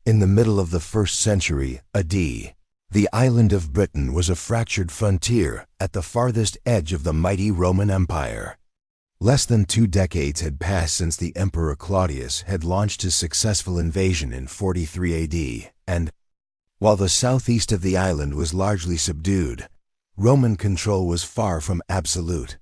In the middle of the 1st century AD, the island of Britain was a fractured frontier at the farthest edge of the mighty Roman Empire. Less than 2 decades had passed since the Emperor Claudius had launched his successful invasion in 43 AD, and, while the southeast of the island was largely subdued, Roman control was far from absolute.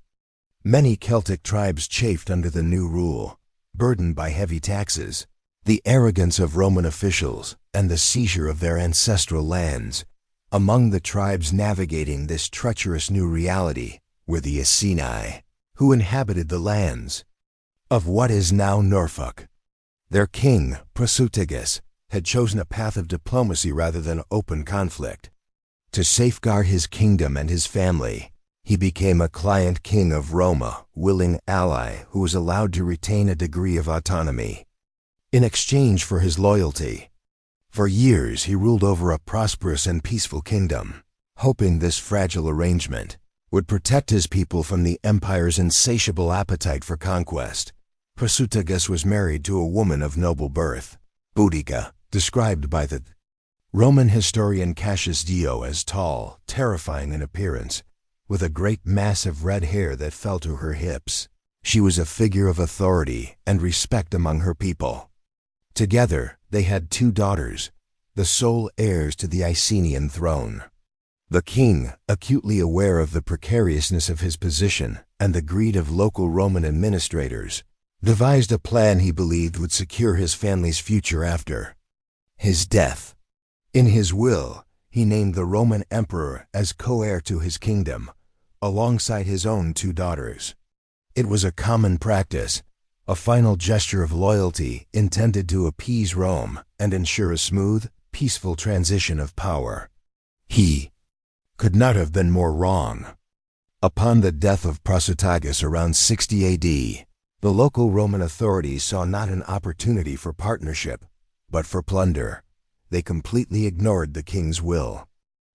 Many Celtic tribes chafed under the new rule, burdened by heavy taxes, the arrogance of Roman officials, and the seizure of their ancestral lands. Among the tribes navigating this treacherous new reality were the Iceni, who inhabited the lands of what is now Norfolk. Their king, Prasutagus, had chosen a path of diplomacy rather than open conflict. To safeguard his kingdom and his family, he became a client king of Roma, willing ally who was allowed to retain a degree of autonomy. In exchange for his loyalty, for years he ruled over a prosperous and peaceful kingdom, hoping this fragile arrangement would protect his people from the empire's insatiable appetite for conquest. Prasutagus was married to a woman of noble birth, Boudica, described by the Roman historian Cassius Dio as tall, terrifying in appearance, with a great mass of red hair that fell to her hips. She was a figure of authority and respect among her people. Together, they had 2 daughters, the sole heirs to the Icenian throne. The king, acutely aware of the precariousness of his position and the greed of local Roman administrators, devised a plan he believed would secure his family's future after his death. In his will, he named the Roman emperor as co-heir to his kingdom, alongside his own 2 daughters. It was a common practice, a final gesture of loyalty intended to appease Rome and ensure a smooth, peaceful transition of power. He could not have been more wrong. Upon the death of Prasutagus around 60 AD, the local Roman authorities saw not an opportunity for partnership, but for plunder. They completely ignored the king's will.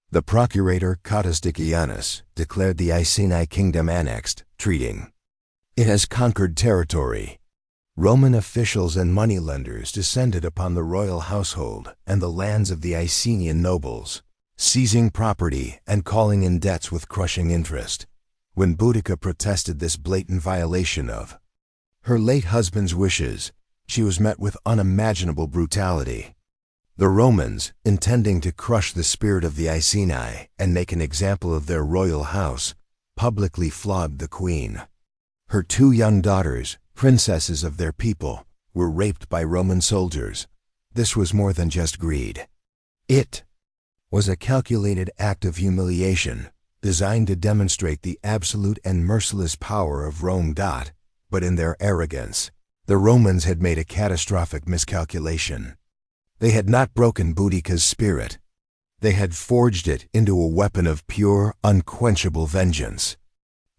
The procurator Cotesticianus declared the Iceni kingdom annexed, treating it as conquered territory. Roman officials and moneylenders descended upon the royal household and the lands of the Icenian nobles, seizing property and calling in debts with crushing interest. When Boudica protested this blatant violation of her late husband's wishes, she was met with unimaginable brutality. The Romans, intending to crush the spirit of the Iceni and make an example of their royal house, publicly flogged the queen. Her 2 young daughters, princesses of their people, were raped by Roman soldiers. This was more than just greed. It was a calculated act of humiliation, designed to demonstrate the absolute and merciless power of Rome. But in their arrogance, the Romans had made a catastrophic miscalculation. They had not broken Boudica's spirit. They had forged it into a weapon of pure, unquenchable vengeance.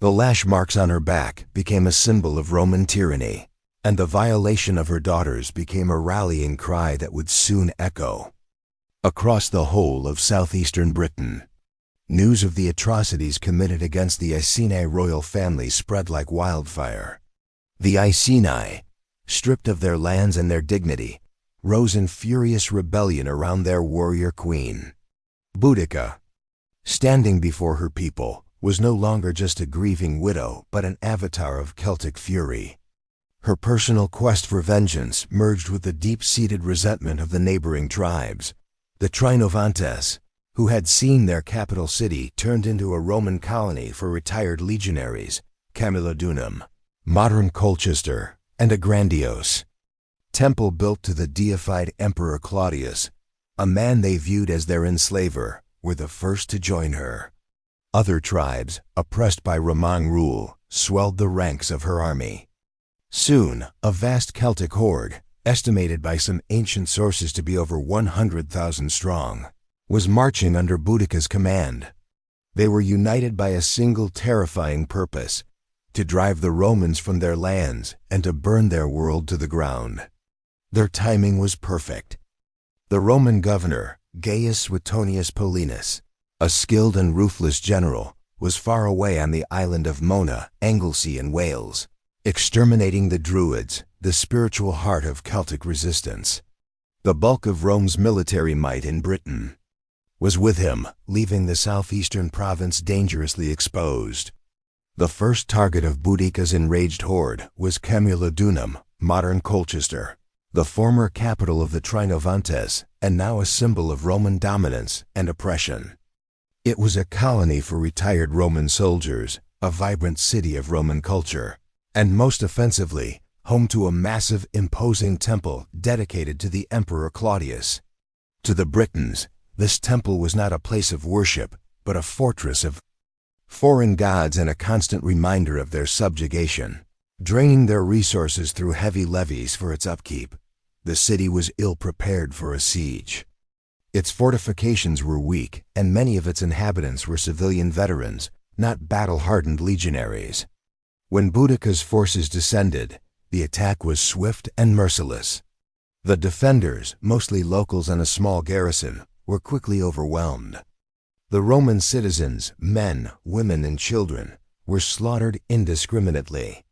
The lash marks on her back became a symbol of Roman tyranny, and the violation of her daughters became a rallying cry that would soon echo across the whole of southeastern Britain. News of the atrocities committed against the Iceni royal family spread like wildfire. The Iceni, stripped of their lands and their dignity, rose in furious rebellion around their warrior queen. Boudica, standing before her people, was no longer just a grieving widow but an avatar of Celtic fury. Her personal quest for vengeance merged with the deep-seated resentment of the neighboring tribes, the Trinovantes, who had seen their capital city turned into a Roman colony for retired legionaries, Camulodunum, modern Colchester, and a grandiose temple built to the deified Emperor Claudius, a man they viewed as their enslaver, were the first to join her. Other tribes, oppressed by Roman rule, swelled the ranks of her army. Soon, a vast Celtic horde, estimated by some ancient sources to be over 100,000 strong, was marching under Boudica's command. They were united by a single terrifying purpose: to drive the Romans from their lands and to burn their world to the ground. Their timing was perfect. The Roman governor, Gaius Suetonius Paulinus, a skilled and ruthless general, was far away on the island of Mona, Anglesey in Wales, exterminating the Druids, the spiritual heart of Celtic resistance. The bulk of Rome's military might in Britain was with him, leaving the southeastern province dangerously exposed. The first target of Boudicca's enraged horde was Camulodunum, modern Colchester, the former capital of the Trinovantes and now a symbol of Roman dominance and oppression. It was a colony for retired Roman soldiers, a vibrant city of Roman culture, and most offensively, home to a massive, imposing temple dedicated to the Emperor Claudius. To the Britons, this temple was not a place of worship, but a fortress of foreign gods and a constant reminder of their subjugation. Draining their resources through heavy levies for its upkeep, the city was ill-prepared for a siege. Its fortifications were weak, and many of its inhabitants were civilian veterans, not battle-hardened legionaries. When Boudicca's forces descended, the attack was swift and merciless. The defenders, mostly locals and a small garrison, were quickly overwhelmed. The Roman citizens, men, women, and children, were slaughtered indiscriminately.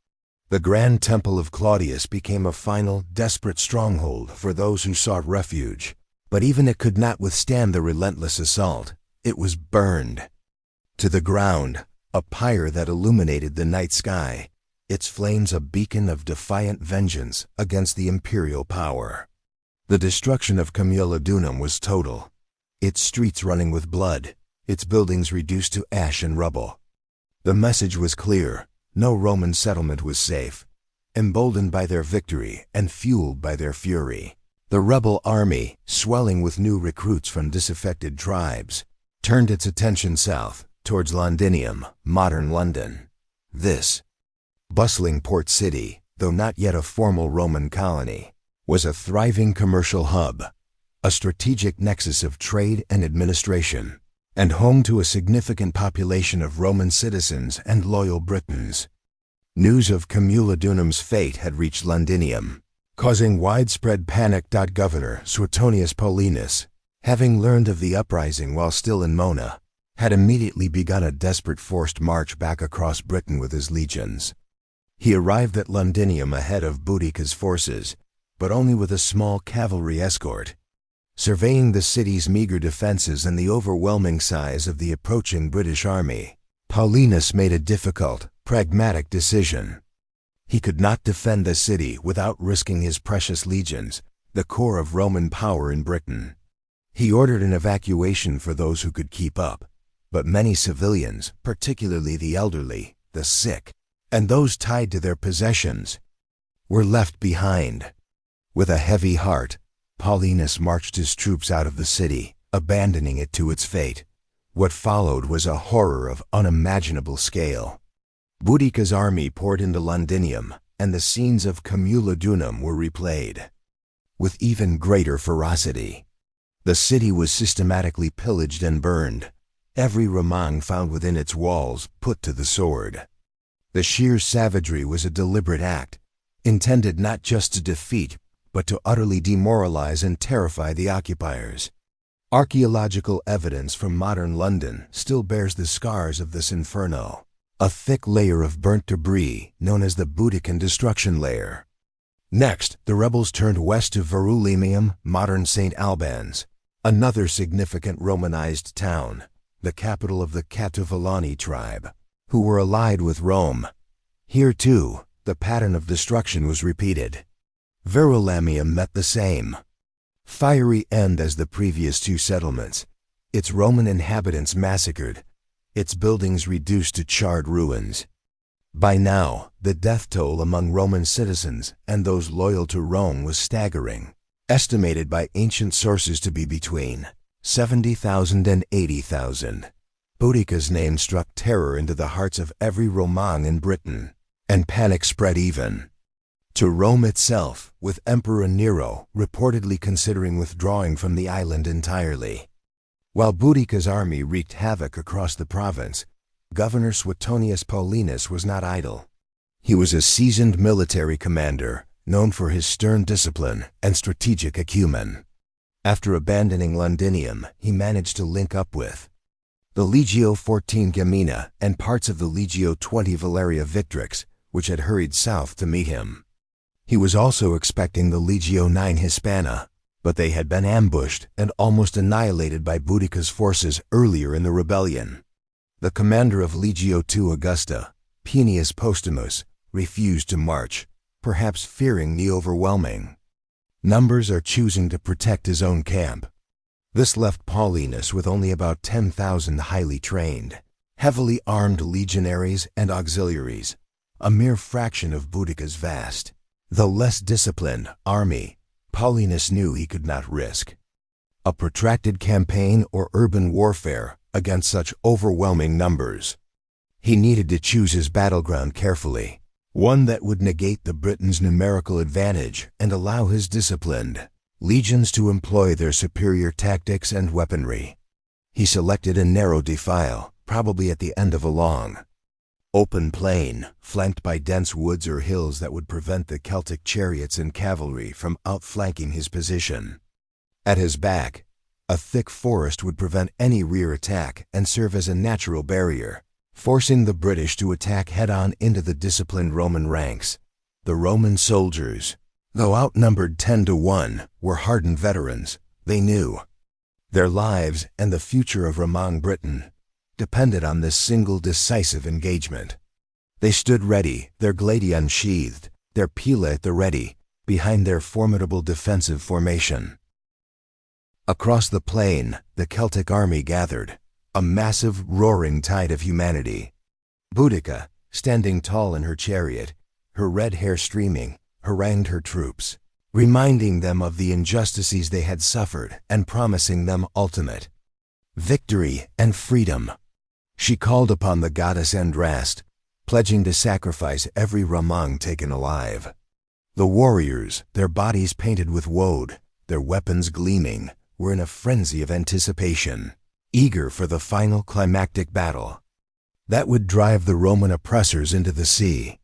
The Grand Temple of Claudius became a final, desperate stronghold for those who sought refuge. But even it could not withstand the relentless assault. It was burned to the ground, a pyre that illuminated the night sky, its flames a beacon of defiant vengeance against the imperial power. The destruction of Camulodunum was total, its streets running with blood, its buildings reduced to ash and rubble. The message was clear: no Roman settlement was safe. Emboldened by their victory and fueled by their fury, the rebel army, swelling with new recruits from disaffected tribes, turned its attention south, towards Londinium, modern London. This bustling port city, though not yet a formal Roman colony, was a thriving commercial hub, a strategic nexus of trade and administration, and home to a significant population of Roman citizens and loyal Britons. News of Camulodunum's fate had reached Londinium, causing widespread panic. Governor Suetonius Paulinus, having learned of the uprising while still in Mona, had immediately begun a desperate forced march back across Britain with his legions. He arrived at Londinium ahead of Boudicca's forces, but only with a small cavalry escort. Surveying the city's meager defenses and the overwhelming size of the approaching British army, Paulinus made a difficult, pragmatic decision. He could not defend the city without risking his precious legions, the core of Roman power in Britain. He ordered an evacuation for those who could keep up, but many civilians, particularly the elderly, the sick, and those tied to their possessions, were left behind. With a heavy heart, Paulinus marched his troops out of the city, abandoning it to its fate. What followed was a horror of unimaginable scale. Boudicca's army poured into Londinium, and the scenes of Camulodunum were replayed with even greater ferocity. The city was systematically pillaged and burned, every Romang found within its walls put to the sword. The sheer savagery was a deliberate act, intended not just to defeat, but to utterly demoralize and terrify the occupiers. Archaeological evidence from modern London still bears the scars of this inferno, a thick layer of burnt debris known as the Boudiccan destruction layer. Next, the rebels turned west to Verulamium, modern St. Albans, another significant Romanized town, the capital of the Catuvellauni tribe, who were allied with Rome. Here, too, the pattern of destruction was repeated. Verulamium met the same fiery end as the previous two settlements, its Roman inhabitants massacred, its buildings reduced to charred ruins. By now, the death toll among Roman citizens and those loyal to Rome was staggering, estimated by ancient sources to be between 70,000 and 80,000. Boudicca's name struck terror into the hearts of every Romang in Britain, and panic spread even to Rome itself, with Emperor Nero reportedly considering withdrawing from the island entirely. While Boudicca's army wreaked havoc across the province, Governor Suetonius Paulinus was not idle. He was a seasoned military commander, known for his stern discipline and strategic acumen. After abandoning Londinium, he managed to link up with the Legio XIV Gemina and parts of the Legio XX Valeria Victrix, which had hurried south to meet him. He was also expecting the Legio IX Hispana, But they had been ambushed and almost annihilated by Boudicca's forces earlier in the rebellion. The commander of Legio II Augusta, Peneus Postumus, refused to march, perhaps fearing the overwhelming numbers are choosing to protect his own camp. This left Paulinus with only about 10,000 highly trained, heavily armed legionaries and auxiliaries, a mere fraction of Boudicca's vast, though less disciplined, army. Paulinus knew he could not risk a protracted campaign or urban warfare against such overwhelming numbers. He needed to choose his battleground carefully, one that would negate the Britons' numerical advantage and allow his disciplined legions to employ their superior tactics and weaponry. He selected a narrow defile, probably at the end of a long, open plain, flanked by dense woods or hills that would prevent the Celtic chariots and cavalry from outflanking his position. At his back, a thick forest would prevent any rear attack and serve as a natural barrier, forcing the British to attack head-on into the disciplined Roman ranks. The Roman soldiers, though outnumbered 10-1, were hardened veterans. They knew their lives and the future of Roman Britain depended on this single decisive engagement. They stood ready, their gladi unsheathed, their pila at the ready, behind their formidable defensive formation. Across the plain, the Celtic army gathered, a massive, roaring tide of humanity. Boudicca, standing tall in her chariot, her red hair streaming, harangued her troops, reminding them of the injustices they had suffered and promising them ultimate victory and freedom. She called upon the goddess Andraste, pledging to sacrifice every Roman taken alive. The warriors, their bodies painted with woad, their weapons gleaming, were in a frenzy of anticipation, eager for the final climactic battle that would drive the Roman oppressors into the sea.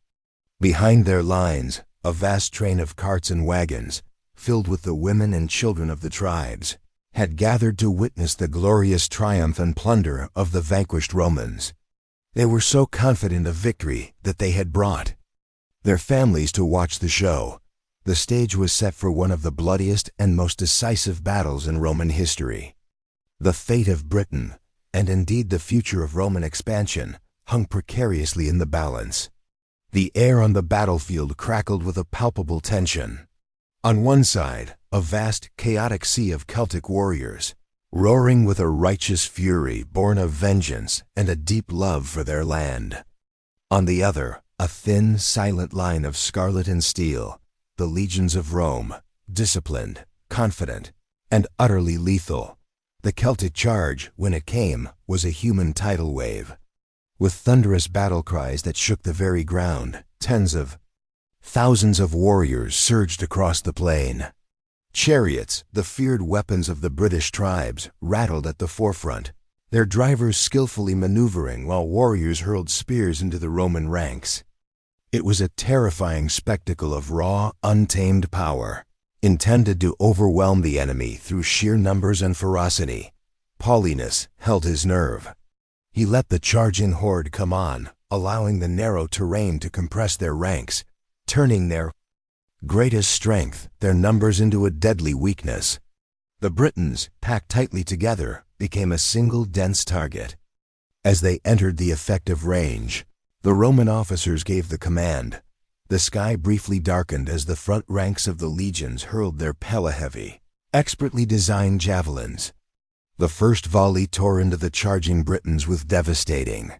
Behind their lines, a vast train of carts and wagons, filled with the women and children of the tribes, had gathered to witness the glorious triumph and plunder of the vanquished Romans. They were so confident of victory that they had brought their families to watch the show. The stage was set for one of the bloodiest and most decisive battles in Roman history. The fate of Britain, and indeed the future of Roman expansion, hung precariously in the balance. The air on the battlefield crackled with a palpable tension. On one side, a vast, chaotic sea of Celtic warriors, roaring with a righteous fury born of vengeance and a deep love for their land. On the other, a thin, silent line of scarlet and steel, the legions of Rome, disciplined, confident, and utterly lethal. The Celtic charge, when it came, was a human tidal wave. With thunderous battle cries that shook the very ground, tens of thousands of warriors surged across the plain. Chariots, the feared weapons of the British tribes, rattled at the forefront, their drivers skillfully maneuvering while warriors hurled spears into the Roman ranks. It was a terrifying spectacle of raw, untamed power, intended to overwhelm the enemy through sheer numbers and ferocity. Paulinus held his nerve. He let the charging horde come on, allowing the narrow terrain to compress their ranks, turning their greatest strength, their numbers, into a deadly weakness. The Britons, packed tightly together, became a single dense target. As they entered the effective range, the Roman officers gave the command. The sky briefly darkened as the front ranks of the legions hurled their pella-heavy, expertly designed javelins. The first volley tore into the charging Britons with devastating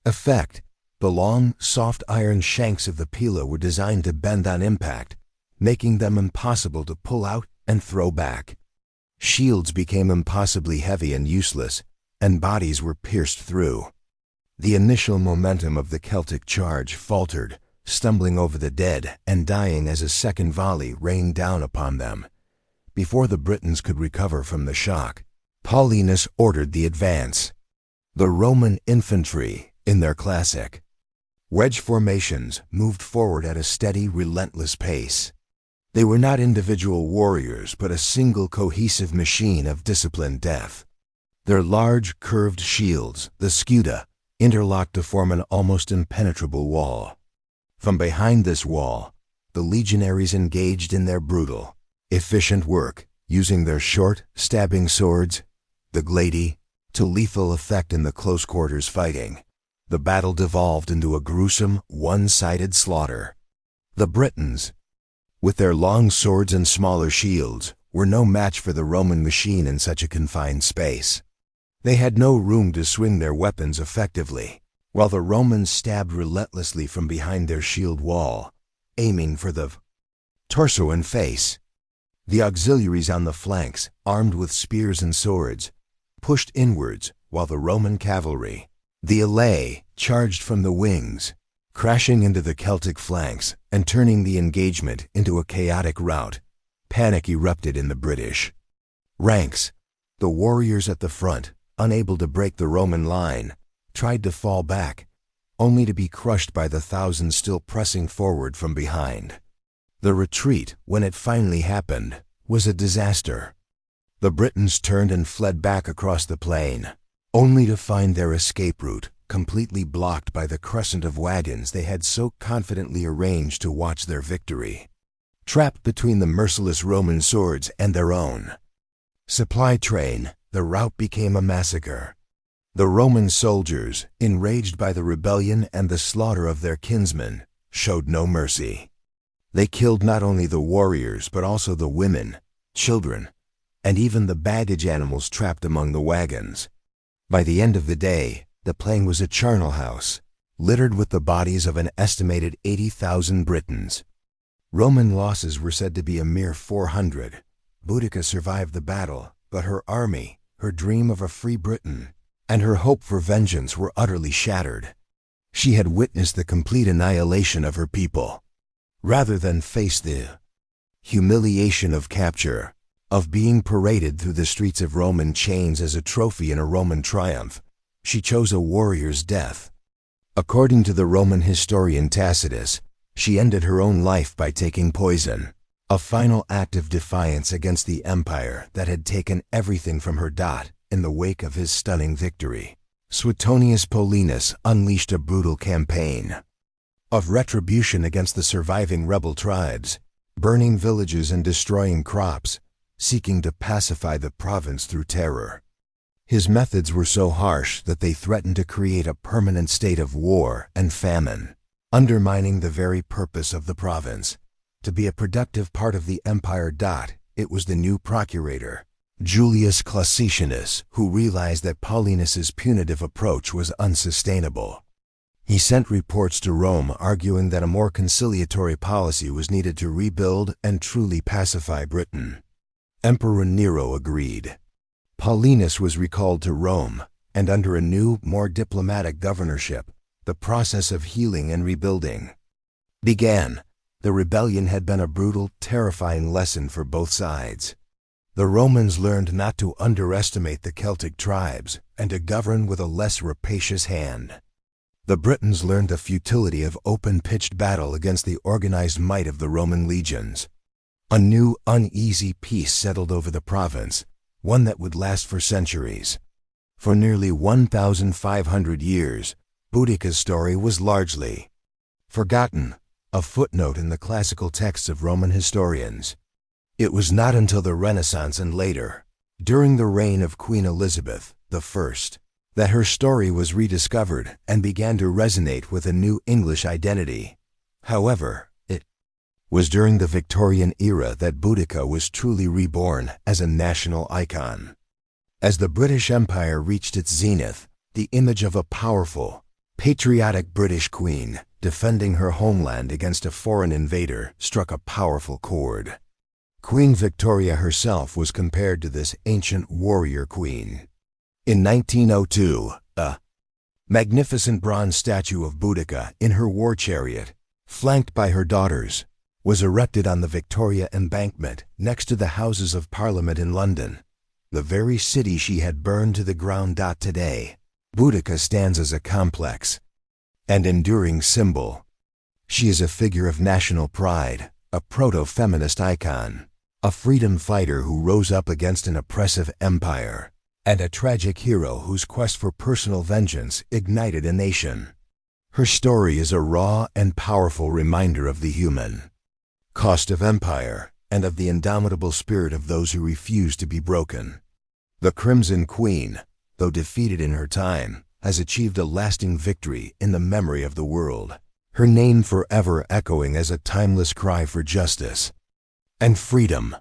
effect. The long, soft iron shanks of the pila were designed to bend on impact, making them impossible to pull out and throw back. Shields became impossibly heavy and useless, and bodies were pierced through. The initial momentum of the Celtic charge faltered, stumbling over the dead and dying as a second volley rained down upon them. Before the Britons could recover from the shock, Paulinus ordered the advance. The Roman infantry, in their classic wedge formations, moved forward at a steady, relentless pace. They were not individual warriors, but a single cohesive machine of disciplined death. Their large, curved shields, the scuda, interlocked to form an almost impenetrable wall. From behind this wall, the legionaries engaged in their brutal, efficient work, using their short, stabbing swords, the gladi, to lethal effect in the close quarters fighting. The battle devolved into a gruesome, one-sided slaughter. The Britons, with their long swords and smaller shields, were no match for the Roman machine in such a confined space. They had no room to swing their weapons effectively, while the Romans stabbed relentlessly from behind their shield wall, aiming for the torso and face. The auxiliaries on the flanks, armed with spears and swords, pushed inwards, while the Roman cavalry, the alae, charged from the wings, crashing into the Celtic flanks and turning the engagement into a chaotic rout. Panic erupted in the British ranks. The warriors at the front, unable to break the Roman line, tried to fall back, only to be crushed by the thousands still pressing forward from behind. The retreat, when it finally happened, was a disaster. The Britons turned and fled back across the plain, only to find their escape route completely blocked by the crescent of wagons they had so confidently arranged to watch their victory. Trapped between the merciless Roman swords and their own supply train, the rout became a massacre. The Roman soldiers, enraged by the rebellion and the slaughter of their kinsmen, showed no mercy. They killed not only the warriors but also the women, children, and even the baggage animals trapped among the wagons. By the end of the day, the plain was a charnel house, littered with the bodies of an estimated 80,000 Britons. Roman losses were said to be a mere 400. Boudica survived the battle, but her army, her dream of a free Britain, and her hope for vengeance were utterly shattered. She had witnessed the complete annihilation of her people. Rather than face the humiliation of capture, of being paraded through the streets of Rome in chains as a trophy in a Roman triumph, she chose a warrior's death. According to the Roman historian Tacitus, she ended her own life by taking poison, a final act of defiance against the empire that had taken everything from her. In the wake of his stunning victory, Suetonius Paulinus unleashed a brutal campaign of retribution against the surviving rebel tribes, burning villages and destroying crops, seeking to pacify the province through terror. His methods were so harsh that they threatened to create a permanent state of war and famine, undermining the very purpose of the province, to be a productive part of the empire. It was the new procurator, Julius Classicianus, who realized that Paulinus's punitive approach was unsustainable. He sent reports to Rome arguing that a more conciliatory policy was needed to rebuild and truly pacify Britain. Emperor Nero agreed. Paulinus was recalled to Rome, and under a new, more diplomatic governorship, the process of healing and rebuilding began. The rebellion had been a brutal, terrifying lesson for both sides. The Romans learned not to underestimate the Celtic tribes and to govern with a less rapacious hand. The Britons learned the futility of open-pitched battle against the organized might of the Roman legions. A new, uneasy peace settled over the province, one that would last for centuries. For nearly 1,500 years, Boudica's story was largely forgotten, a footnote in the classical texts of Roman historians. It was not until the Renaissance and later, during the reign of Queen Elizabeth I, that her story was rediscovered and began to resonate with a new English identity. However, it was during the Victorian era that Boudica was truly reborn as a national icon. As the British Empire reached its zenith, the image of a powerful, patriotic British queen defending her homeland against a foreign invader struck a powerful chord. Queen Victoria herself was compared to this ancient warrior queen. In 1902, a magnificent bronze statue of Boudica in her war chariot, flanked by her daughters, was erected on the Victoria Embankment next to the Houses of Parliament in London, the very city she had burned to the ground. Today, Boudica stands as a complex and enduring symbol. She is a figure of national pride, a proto-feminist icon, a freedom fighter who rose up against an oppressive empire, and a tragic hero whose quest for personal vengeance ignited a nation. Her story is a raw and powerful reminder of the human cost of empire and of the indomitable spirit of those who refuse to be broken. The Crimson Queen, though defeated in her time, has achieved a lasting victory in the memory of the world, her name forever echoing as a timeless cry for justice and freedom.